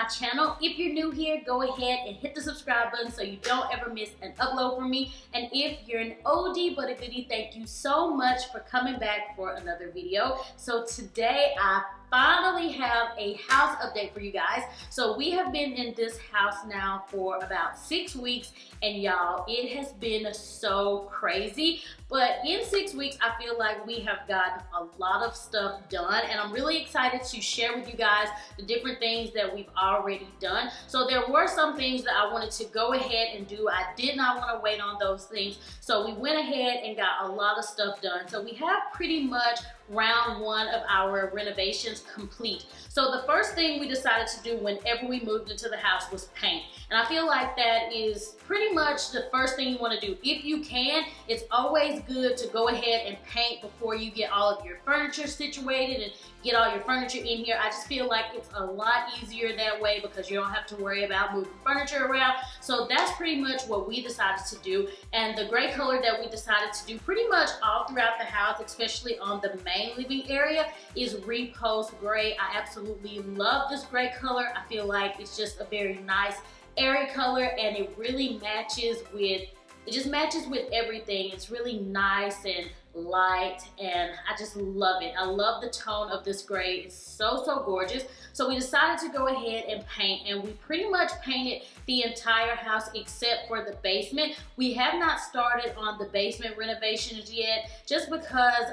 my channel. If you're new here, go ahead and hit the subscribe button so you don't ever miss an upload from me. And if you're an oldie but a goodie, thank you so much for coming back for another video. So today I finally have a house update for you guys. So we have been in this house now for about 6 weeks, and y'all, it has been so crazy. But in 6 weeks, I feel like we have gotten a lot of stuff done, and I'm really excited to share with you guys the different things that we've already done. So there were some things that I wanted to go ahead and do. I did not want to wait on those things. So we went ahead and got a lot of stuff done. So we have pretty much round one of our renovations complete. So the first thing we decided to do whenever we moved into the house was paint. And I feel like that is pretty much the first thing you want to do. If you can, it's always good to go ahead and paint before you get all of your furniture situated and get all your furniture in here. I just feel like it's a lot easier that way because you don't have to worry about moving furniture around. So that's pretty much what we decided to do. And the gray color that we decided to do pretty much all throughout the house, especially on the main living area, is Repose Gray. I absolutely love this gray color. I feel like it's just a very nice airy color, and it really matches with, it just matches with everything. It's really nice and light, and I just love it. I love the tone of this gray. It's so gorgeous. So we decided to go ahead and paint, and we pretty much painted the entire house except for the basement. We have not started on the basement renovations yet, just because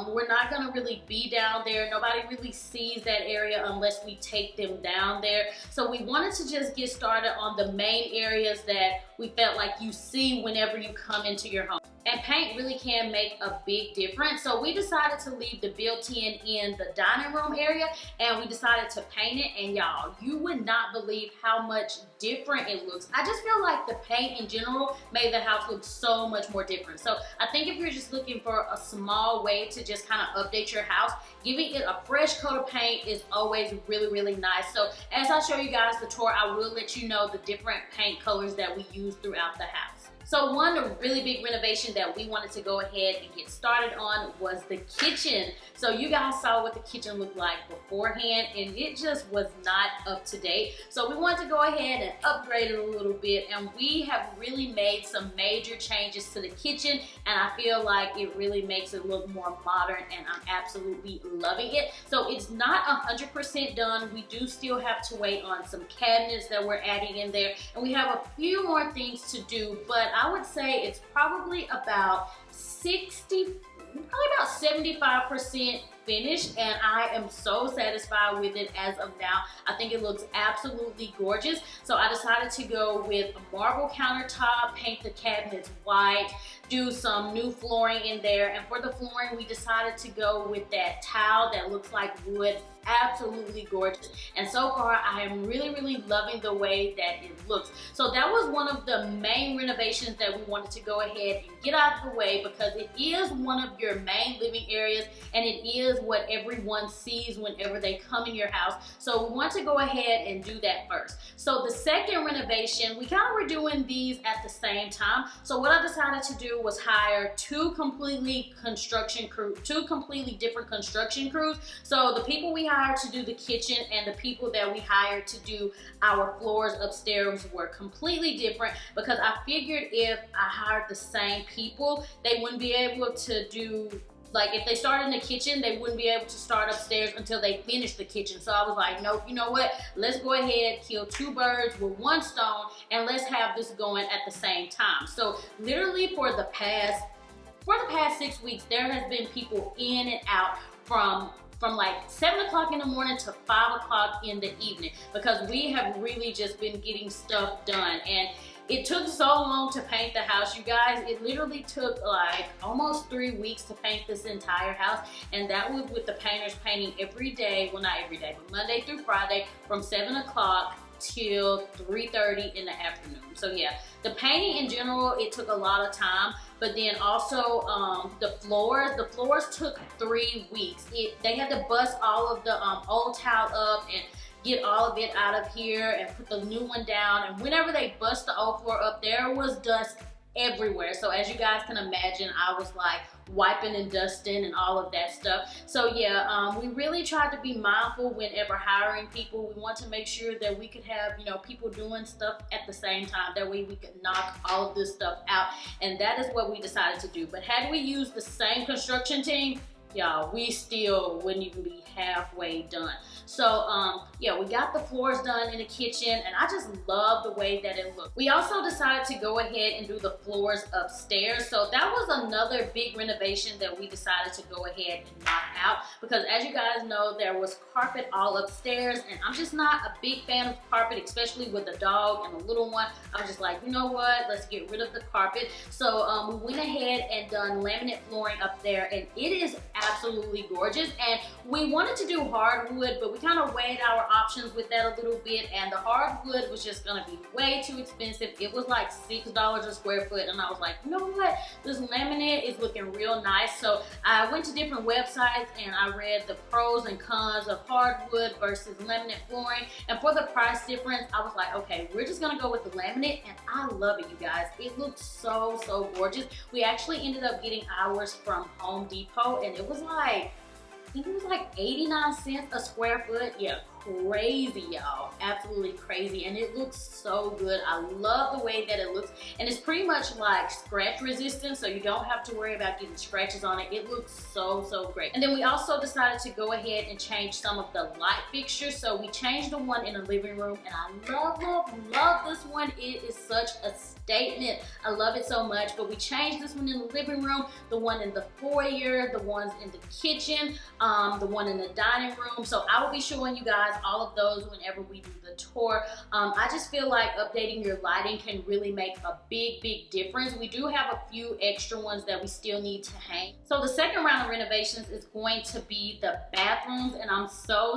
we're not gonna really be down there. Nobody really sees that area unless we take them down there. So we wanted to just get started on the main areas that we felt like you see whenever you come into your home. And paint really can make a big difference. So we decided to leave the built-in in the dining room area, and we decided to paint it. And y'all, you would not believe how much different it looks. I just feel like the paint in general made the house look so much more different. So I think if you're just looking for a small way to just kind of update your house, giving it a fresh coat of paint is always really nice. So as I show you guys the tour, I will let you know the different paint colors that we use throughout the house. So one really big renovation that we wanted to go ahead and get started on was the kitchen. So you guys saw what the kitchen looked like beforehand, and it just was not up to date. So we wanted to go ahead and upgrade it a little bit, and we have really made some major changes to the kitchen, and I feel like it really makes it look more modern, and I'm absolutely loving it. So it's not 100% done. We do still have to wait on some cabinets that we're adding in there, and we have a few more things to do, but I would say it's probably about 75% finished, and I am so satisfied with it as of now. I think it looks absolutely gorgeous. So I decided to go with a marble countertop, paint the cabinets white, do some new flooring in there, and for the flooring we decided to go with that tile that looks like wood. Absolutely gorgeous, and so far I am really loving the way that it looks. So that was one of the main renovations that we wanted to go ahead and get out of the way, because it is one of your main living areas, and it is what everyone sees whenever they come in your house. So we want to go ahead and do that first. So the second renovation, we kind of were doing these at the same time. So what I decided to do was hire two completely different construction crews. So the people we hired to do the kitchen and the people that we hired to do our floors upstairs were completely different, because I figured if I hired the same people, they wouldn't be able to do, like, if they started in the kitchen, they wouldn't be able to start upstairs until they finished the kitchen. So I was like, nope, you know what? Let's go ahead, kill two birds with one stone, and let's have this going at the same time. So literally for the past 6 weeks, there has been people in and out from like 7 o'clock in the morning to 5 o'clock in the evening, because we have really just been getting stuff done. And it took so long to paint the house, you guys. It literally took like almost 3 weeks to paint this entire house, and that was with the painters painting every day, well, not every day, but Monday through Friday from 7 o'clock till 3:30 in the afternoon. So yeah, the painting in general, it took a lot of time, but then also the floors took 3 weeks. They had to bust all of the old tile up and get all of it out of here and put the new one down, and whenever they bust the old floor up, there was dust everywhere. So as you guys can imagine, I was like wiping and dusting and all of that stuff. So yeah, we really tried to be mindful whenever hiring people. We want to make sure that we could have, you know, people doing stuff at the same time. That way we could knock all of this stuff out. And that is what we decided to do. But had we used the same construction team, y'all, we still wouldn't even be halfway done. So yeah, we got the floors done in the kitchen, and I just love the way that it looked. We also decided to go ahead and do the floors upstairs. So that was another big renovation that we decided to go ahead and knock out, because as you guys know, there was carpet all upstairs, and I'm just not a big fan of carpet, especially with the dog and the little one. I was just like, you know what, let's get rid of the carpet. So we went ahead and done laminate flooring up there, and it is absolutely gorgeous. And we wanted to do hardwood, but we kind of weighed our options with that a little bit, and the hardwood was just gonna be way too expensive. It was like $6 a square foot, and I was like, you know what, this laminate is looking real nice. So I went to different websites and I read the pros and cons of hardwood versus laminate flooring, and for the price difference, I was like, okay, we're just gonna go with the laminate, and I love it, you guys. It looks so gorgeous. We actually ended up getting ours from Home Depot, and it was like, I think it was like 89 cents a square foot. Yeah, crazy, y'all. Absolutely crazy. And it looks so good. I love the way that it looks. And it's pretty much like scratch resistant, so you don't have to worry about getting scratches on it. It looks so great. And then we also decided to go ahead and change some of the light fixtures. So we changed the one in the living room, and I love this one. It is such a statement. I love it so much. But we changed this one in the living room, the one in the foyer, the ones in the kitchen, the one in the dining room. So I will be showing you guys all of those whenever we do the tour. I just feel like updating your lighting can really make a big difference. We do have a few extra ones that we still need to hang. So the second round of renovations is going to be the bathrooms, and I'm so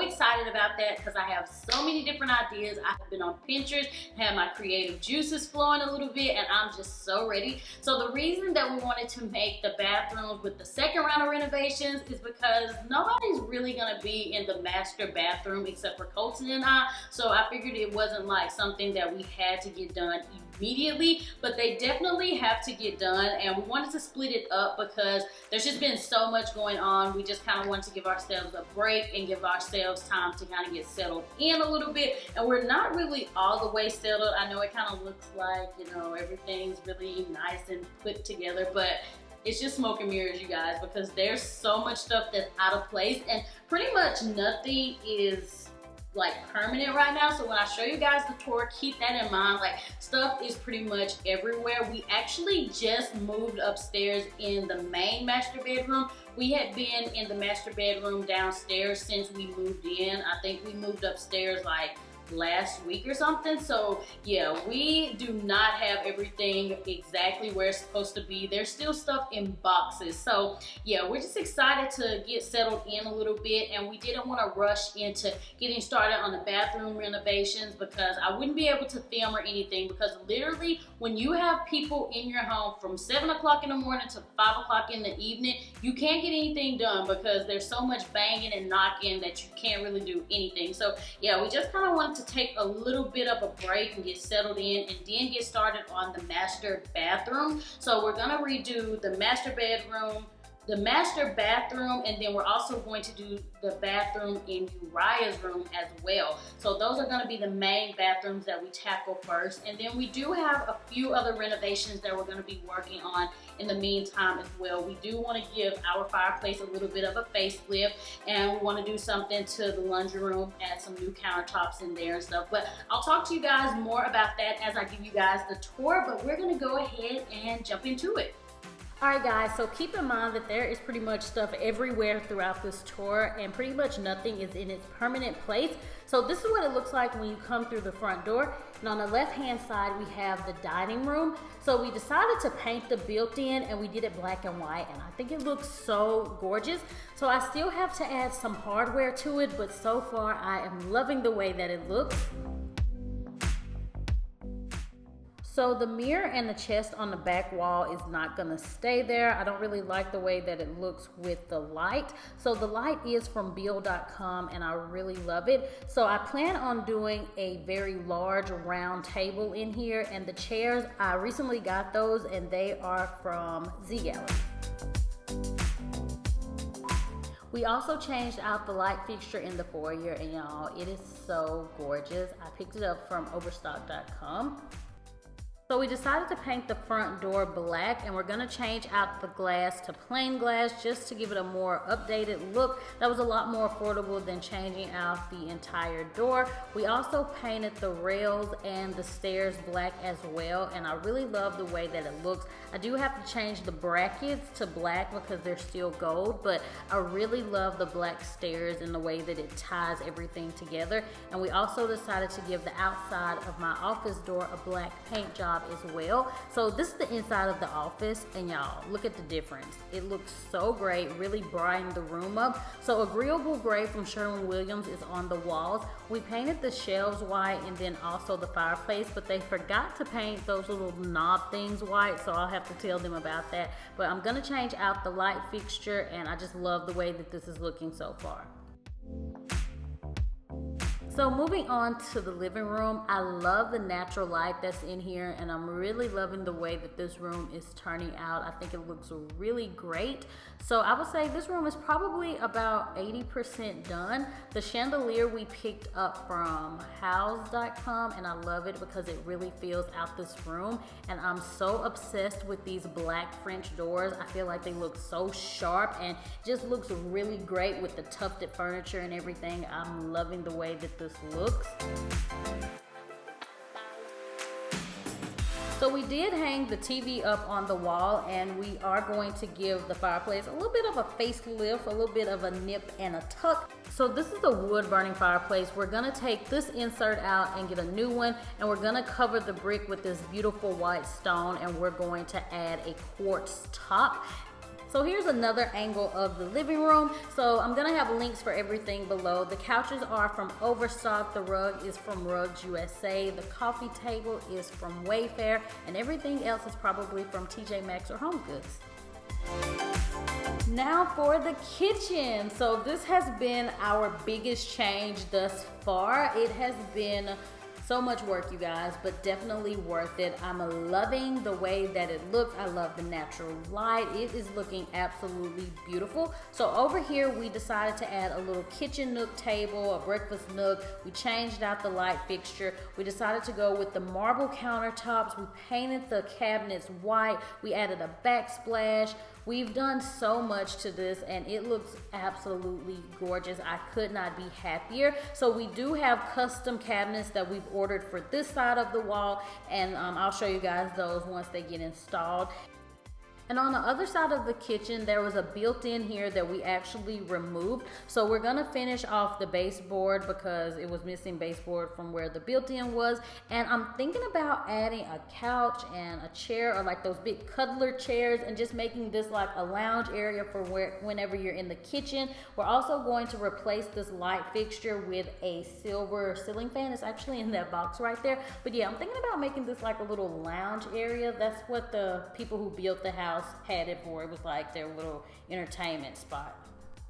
excited about that because I have so many different ideas. I have been on Pinterest, had my creative juices flowing a little bit, and I'm just so ready. So the reason that we wanted to make the bathrooms with the second round of renovations is because nobody's really gonna be in the master bathroom except for Colton and I. So I figured it wasn't like something that we had to get done immediately, but they definitely have to get done, and we wanted to split it up because there's just been so much going on. We just kind of wanted to give ourselves a break and give ourselves time to kind of get settled in a little bit, and we're not really all the way settled. I know it kind of looks like, you know, everything's really nice and put together, but it's just smoke and mirrors, you guys, because there's so much stuff that's out of place, and pretty much nothing is like permanent right now. So when I show you guys the tour, keep that in mind. Like, stuff is pretty much everywhere. We actually just moved upstairs in the main master bedroom. We had been in the master bedroom downstairs since we moved in. I think we moved upstairs like last week or something. So yeah, we do not have everything exactly where it's supposed to be. There's still stuff in boxes. So yeah, we're just excited to get settled in a little bit, and we didn't want to rush into getting started on the bathroom renovations because I wouldn't be able to film or anything, because literally when you have people in your home from 7 o'clock in the morning to 5 o'clock in the evening, you can't get anything done because there's so much banging and knocking that you can't really do anything. So yeah, we just kind of wanted to take a little bit of a break and get settled in, and then get started on the master bathroom. So we're gonna redo the master bedroom, the master bathroom, and then we're also going to do the bathroom in Uriah's room as well. So those are gonna be the main bathrooms that we tackle first. And then we do have a few other renovations that we're gonna be working on in the meantime as well. We do wanna give our fireplace a little bit of a facelift, and we wanna do something to the laundry room, add some new countertops in there and stuff. But I'll talk to you guys more about that as I give you guys the tour, but we're gonna go ahead and jump into it. Alright guys, so keep in mind that there is pretty much stuff everywhere throughout this tour, and pretty much nothing is in its permanent place. So this is what it looks like when you come through the front door. And on the left hand side we have the dining room. So we decided to paint the built-in, and we did it black and white, and I think it looks so gorgeous. So I still have to add some hardware to it, but so far I am loving the way that it looks. So the mirror and the chest on the back wall is not gonna stay there. I don't really like the way that it looks with the light. So the light is from Build.com and I really love it. So I plan on doing a very large round table in here, and the chairs, I recently got those and they are from Z Gallery. We also changed out the light fixture in the foyer, and y'all, it is so gorgeous. I picked it up from Overstock.com. So we decided to paint the front door black, and we're gonna change out the glass to plain glass just to give it a more updated look. That was a lot more affordable than changing out the entire door. We also painted the rails and the stairs black as well, and I really love the way that it looks. I do have to change the brackets to black because they're still gold, but I really love the black stairs and the way that it ties everything together. And we also decided to give the outside of my office door a black paint job as well. So this is the inside of the office, and y'all, look at the difference. It looks so great, really brightened the room up. So agreeable gray from Sherwin-Williams is on the walls. We painted the shelves white and then also the fireplace, but they forgot to paint those little knob things white, so I'll have to tell them about that. But I'm gonna change out the light fixture, and I just love the way that this is looking so far. So moving on to the living room, I love the natural light that's in here, and I'm really loving the way that this room is turning out. I think it looks really great. So I would say this room is probably about 80% done. The chandelier we picked up from House.com, and I love it because it really fills out this room. And I'm so obsessed with these black French doors. I feel like they look so sharp and just looks really great with the tufted furniture and everything. I'm loving the way that this looks. So we did hang the TV up on the wall, and we are going to give the fireplace a little bit of a facelift, a little bit of a nip and a tuck. So this is a wood burning fireplace. We're gonna take this insert out and get a new one, and we're gonna cover the brick with this beautiful white stone, and we're going to add a quartz top. So here's another angle of the living room. So I'm gonna have links for everything below. The couches are from Overstock, the rug is from Rugs USA, the coffee table is from Wayfair, and everything else is probably from TJ Maxx or Home Goods. Now for the kitchen. So this has been our biggest change thus far. It has been so much work, you guys, but definitely worth it. I'm loving the way that it looks. I love the natural light. It is looking absolutely beautiful. So over here, we decided to add a little kitchen nook table, a breakfast nook. We changed out the light fixture. We decided to go with the marble countertops. We painted the cabinets white. We added a backsplash. We've done so much to this, and it looks absolutely gorgeous. I could not be happier. So we do have custom cabinets that we've ordered for this side of the wall, and I'll show you guys those once they get installed. And on the other side of the kitchen, there was a built-in here that we actually removed. So we're gonna finish off the baseboard because it was missing baseboard from where the built-in was. And I'm thinking about adding a couch and a chair, or like those big cuddler chairs, and just making this like a lounge area for whenever you're in the kitchen. We're also going to replace this light fixture with a silver ceiling fan. It's actually in that box right there. But yeah, I'm thinking about making this like a little lounge area. That's what the people who built the house had it for. It was like their little entertainment spot.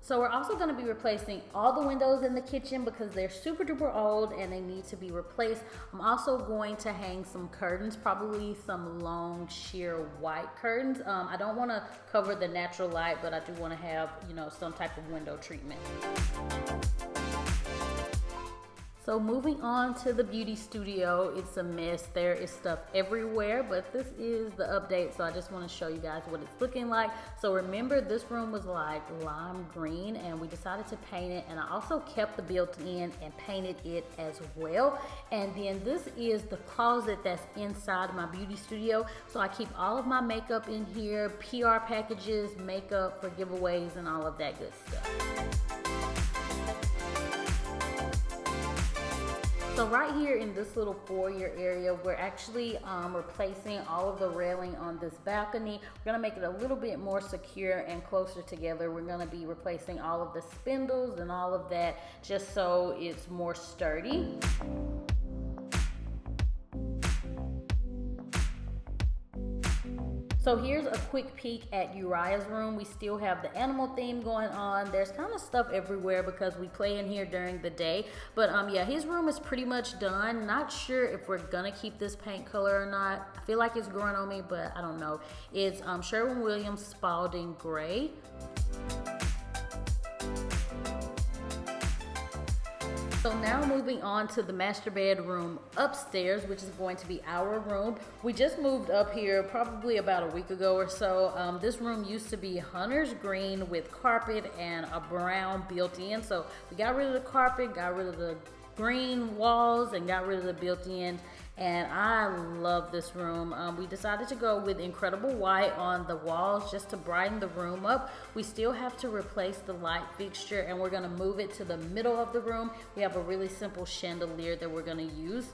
So we're also going to be replacing all the windows in the kitchen because they're super duper old and they need to be replaced. I'm also going to hang some curtains, probably some long sheer white curtains. I don't want to cover the natural light, but I do want to have, you know, some type of window treatment. So moving on to the beauty studio, it's a mess. There is stuff everywhere, but this is the update, so I just want to show you guys what it's looking like. So remember, this room was like lime green, and we decided to paint it, and I also kept the built-in and painted it as well. And then this is the closet that's inside my beauty studio. So I keep all of my makeup in here, PR packages, makeup for giveaways, and all of that good stuff. So right here in this little foyer area, we're actually replacing all of the railing on this balcony. We're gonna make it a little bit more secure and closer together. We're gonna be replacing all of the spindles and all of that just so it's more sturdy. So here's a quick peek at Uriah's room. We still have the animal theme going on. There's kind of stuff everywhere because we play in here during the day. But yeah, his room is pretty much done. Not sure if we're gonna keep this paint color or not. I feel like it's growing on me, but I don't know. It's Sherwin-Williams Spalding Gray. So now moving on to the master bedroom upstairs, which is going to be our room. We just moved up here probably about a week ago or so. This room used to be hunter's green with carpet and a brown built-in. So we got rid of the carpet, got rid of the green walls, and got rid of the built-in. And I love this room. We decided to go with incredible white on the walls just to brighten the room up. We still have to replace the light fixture, and we're gonna move it to the middle of the room. We have a really simple chandelier that we're gonna use.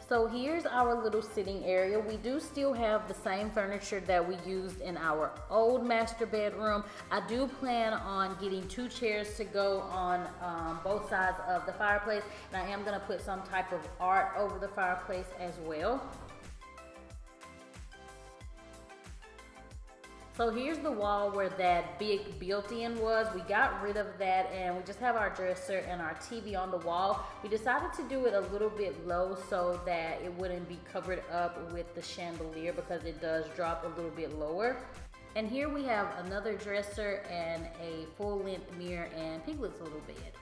So here's our little sitting area. We do still have the same furniture that we used in our old master bedroom. I do plan on getting 2 chairs to go on both sides of the fireplace, and I am gonna put some type of art over the fireplace as well. So here's the wall where that big built-in was. We got rid of that and we just have our dresser and our TV on the wall. We decided to do it a little bit low so that it wouldn't be covered up with the chandelier because it does drop a little bit lower. And here we have another dresser and a full-length mirror and Piglet's little bed.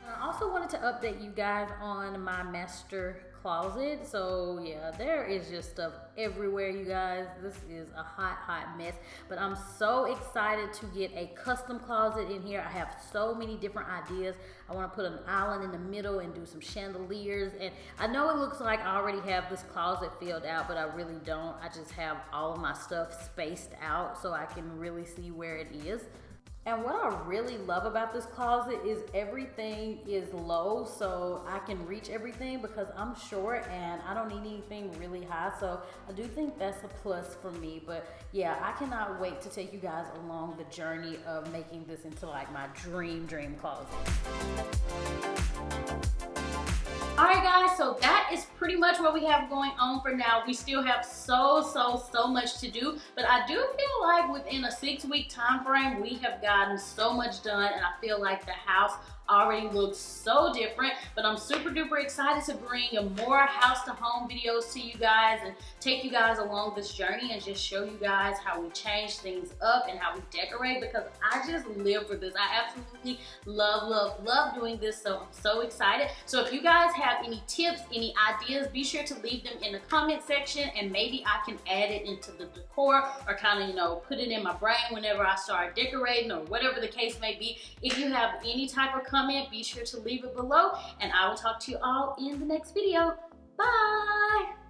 I also wanted to update you guys on my master closet. So yeah, there is just stuff everywhere, you guys. This is a hot mess, but I'm so excited to get a custom closet in here. I have so many different ideas. I want to put an island in the middle and do some chandeliers, and I know it looks like I already have this closet filled out, but I really don't. I just have all of my stuff spaced out so I can really see where it is. And what I really love about this closet is everything is low, so I can reach everything because I'm short and I don't need anything really high. So I do think that's a plus for me. But yeah, I cannot wait to take you guys along the journey of making this into like my dream closet. Alright guys, so that is pretty much what we have going on for now. We still have so much to do, but I do feel like within a 6-week time frame, we have gotten so much done, and I feel like the house already looks so different. But I'm super duper excited to bring more house to home videos to you guys and take you guys along this journey and just show you guys how we change things up and how we decorate, because I just live for this. I absolutely love doing this, so I'm so excited. So if you guys have any tips, any ideas, be sure to leave them in the comment section, and maybe I can add it into the decor or kind of, you know, put it in my brain whenever I start decorating or whatever the case may be. If you have any type of comment, be sure to leave it below, and I will talk to you all in the next video. Bye!